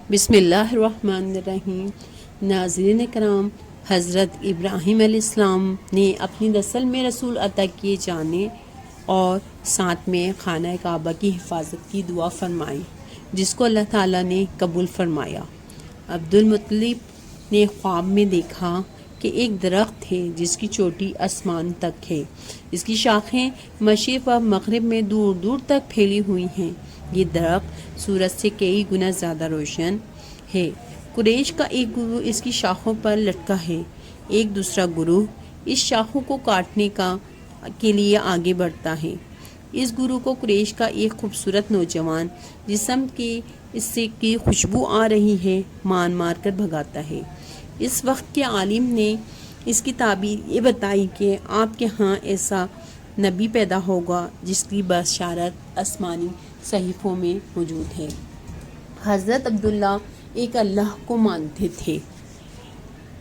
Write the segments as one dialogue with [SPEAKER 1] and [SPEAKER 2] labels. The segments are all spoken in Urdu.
[SPEAKER 1] بسم اللہ الرحمن الرحیم۔ ناظرین کرام، حضرت ابراہیم علیہ السلام نے اپنی نسل میں رسول عطا کیے جانے اور ساتھ میں خانہ کعبہ کی حفاظت کی دعا فرمائی، جس کو اللہ تعالیٰ نے قبول فرمایا۔ عبد المطلب نے خواب میں دیکھا کہ ایک درخت ہے جس کی چوٹی آسمان تک ہے، اس کی شاخیں مشرق و مغرب میں دور دور تک پھیلی ہوئی ہیں۔ یہ درخت سورج سے کئی گنا زیادہ روشن ہے۔ قریش کا ایک گروہ اس کی شاخوں پر لٹکا ہے، ایک دوسرا گروہ اس شاخوں کو کاٹنے کے لیے آگے بڑھتا ہے۔ اس گروہ کو قریش کا ایک خوبصورت نوجوان جسم اس سے کی خوشبو آ رہی ہے مار کر بھگاتا ہے۔ اس وقت کے عالم نے اس کی تعبیر یہ بتائی کہ آپ کے ہاں ایسا نبی پیدا ہوگا جس کی بشارت آسمانی صحیفوں میں موجود ہے۔ حضرت عبداللہ ایک اللہ کو مانتے تھے،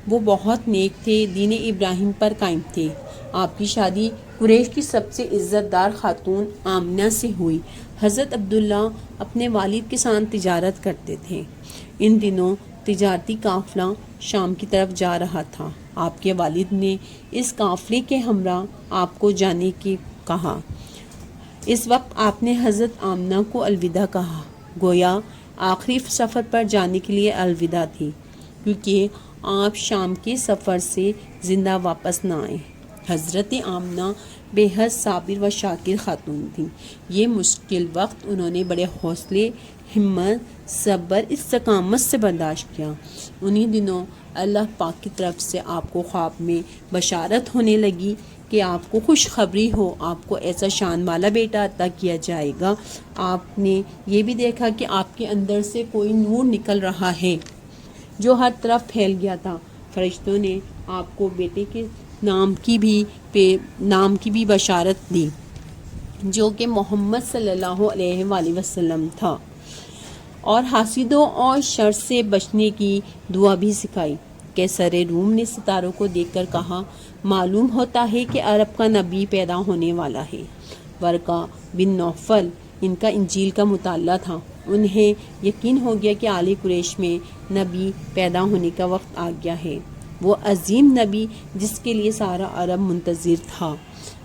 [SPEAKER 1] وہ بہت نیک تھے، دین ابراہیم پر قائم تھے۔ آپ کی شادی قریش کی سب سے عزت دار خاتون آمنہ سے ہوئی۔ حضرت عبداللہ اپنے والد کے ساتھ تجارت کرتے تھے۔ ان دنوں تجارتی قافلہ شام کی طرف جا رہا تھا۔ آپ کے والد نے اس قافلے کے ہمراہ آپ کو جانے کے کہا۔ اس وقت آپ نے حضرت آمنہ کو الوداع کہا، گویا آخری سفر پر جانے کے لیے الوداع تھی، کیونکہ آپ شام کے سفر سے زندہ واپس نہ آئے۔ حضرت آمنہ بے حد صابر و شاکر خاتون تھیں۔ یہ مشکل وقت انہوں نے بڑے حوصلے، ہمت، صبر، استقامت سے برداشت کیا۔ انہی دنوں اللہ پاک کی طرف سے آپ کو خواب میں بشارت ہونے لگی کہ آپ کو خوشخبری ہو، آپ کو ایسا شان والا بیٹا عطا کیا جائے گا۔ آپ نے یہ بھی دیکھا کہ آپ کے اندر سے کوئی نور نکل رہا ہے جو ہر طرف پھیل گیا تھا۔ فرشتوں نے آپ کو بیٹے کے نام کی بھی بشارت دی، جو کہ محمد صلی اللہ علیہ وآلہ وسلم تھا، اور حاسدوں اور شر سے بچنے کی دعا بھی سکھائی۔ قیصر روم نے ستاروں کو دیکھ کر کہا، معلوم ہوتا ہے کہ عرب کا نبی پیدا ہونے والا ہے۔ ورقہ بن نوفل ان کا انجیل کا مطالعہ تھا۔ انہیں یقین ہو گیا کہ آل قریش میں نبی پیدا ہونے کا وقت آ گیا ہے، وہ عظیم نبی جس کے لیے سارا عرب منتظر تھا۔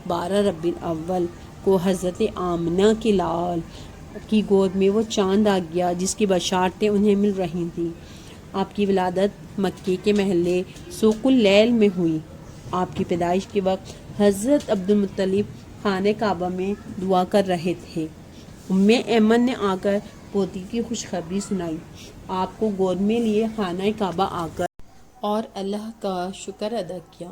[SPEAKER 1] 12 ربیع الاول کو حضرت آمنہ کے لال کی گود میں وہ چاند آ گیا جس کی بشارتیں انہیں مل رہی تھیں۔ آپ کی ولادت مکے کے محلے سوق اللیل میں ہوئی۔ آپ کی پیدائش کے وقت حضرت عبد المطلب خانہ کعبہ میں دعا کر رہے تھے۔ ام ایمن نے آ کر پوتی کی خوشخبری سنائی، آپ کو گود میں لیے خانہ کعبہ آ کر اور اللہ کا شکر ادا کیا۔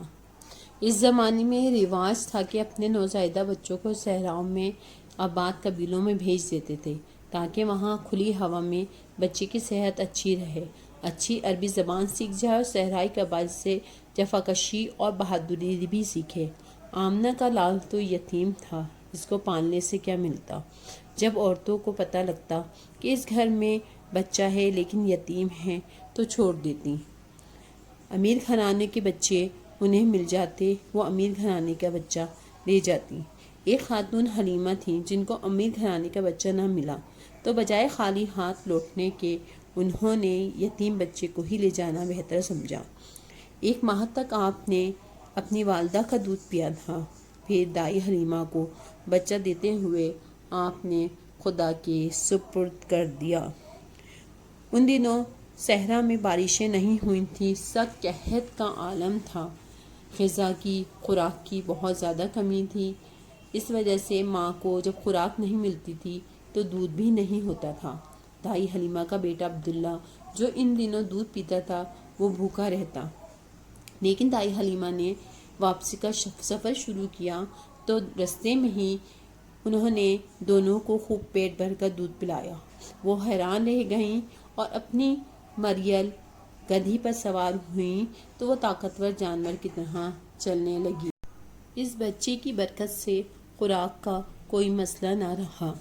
[SPEAKER 1] اس زمانے میں رواج تھا کہ اپنے نوزائیدہ بچوں کو صحراؤں میں آباد قبیلوں میں بھیج دیتے تھے، تاکہ وہاں کھلی ہوا میں بچے کی صحت اچھی رہے، اچھی عربی زبان سیکھ جائے اور صحرائی قبائل سے جفاکشی اور بہادری بھی سیکھے۔ آمنہ کا لال تو یتیم تھا، اس کو پالنے سے کیا ملتا؟ جب عورتوں کو پتہ لگتا کہ اس گھر میں بچہ ہے لیکن یتیم ہے تو چھوڑ دیتی۔ امیر گھرانے کے بچے انہیں مل جاتے، وہ امیر گھرانے کا بچہ لے جاتی۔ ایک خاتون حلیمہ تھیں جن کو امیر گھرانے کا بچہ نہ ملا، تو بجائے خالی ہاتھ لوٹنے کے انہوں نے یتیم بچے کو ہی لے جانا بہتر سمجھا۔ 1 ماہ تک آپ نے اپنی والدہ کا دودھ پیا تھا، پھر دائی حلیمہ کو بچہ دیتے ہوئے آپ نے خدا کے سپرد کر دیا۔ ان دنوں صحرا میں بارشیں نہیں ہوئی تھیں، سخت قحط کا عالم تھا، غذا کی، خوراک کی بہت زیادہ کمی تھی۔ اس وجہ سے ماں کو جب خوراک نہیں ملتی تھی تو دودھ بھی نہیں ہوتا تھا۔ دائی حلیمہ کا بیٹا عبداللہ جو ان دنوں دودھ پیتا تھا وہ بھوکا رہتا، لیکن دائی حلیمہ نے واپسی کا سفر شروع کیا تو رستے میں ہی انہوں نے دونوں کو خوب پیٹ بھر کر دودھ پلایا۔ وہ حیران رہ گئیں اور اپنی مریل گدھی پر سوار ہوئیں تو وہ طاقتور جانور کی طرح چلنے لگی۔ اس بچے کی برکت سے خوراک کا کوئی مسئلہ نہ رہا۔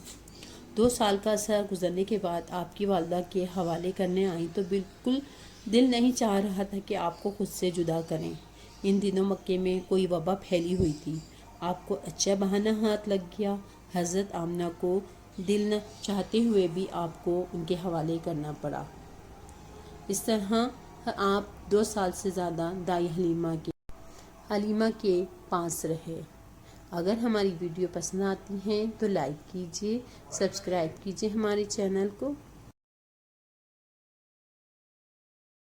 [SPEAKER 1] 2 سال کا عرصہ گزرنے کے بعد آپ کی والدہ کے حوالے کرنے آئیں تو بالکل دل نہیں چاہ رہا تھا کہ آپ کو خود سے جدا کریں۔ ان دنوں مکے میں کوئی وبا پھیلی ہوئی تھی۔ آپ کو اچھا بہانہ ہاتھ لگ گیا۔ حضرت آمنہ کو دل نہ چاہتے ہوئے بھی آپ کو ان کے حوالے کرنا پڑا۔ اس طرح آپ 2 سال سے زیادہ دائی حلیمہ کے پاس رہے۔ اگر ہماری ویڈیو پسند آتی ہیں تو لائک کیجیے، سبسکرائب کیجیے ہمارے چینل کو۔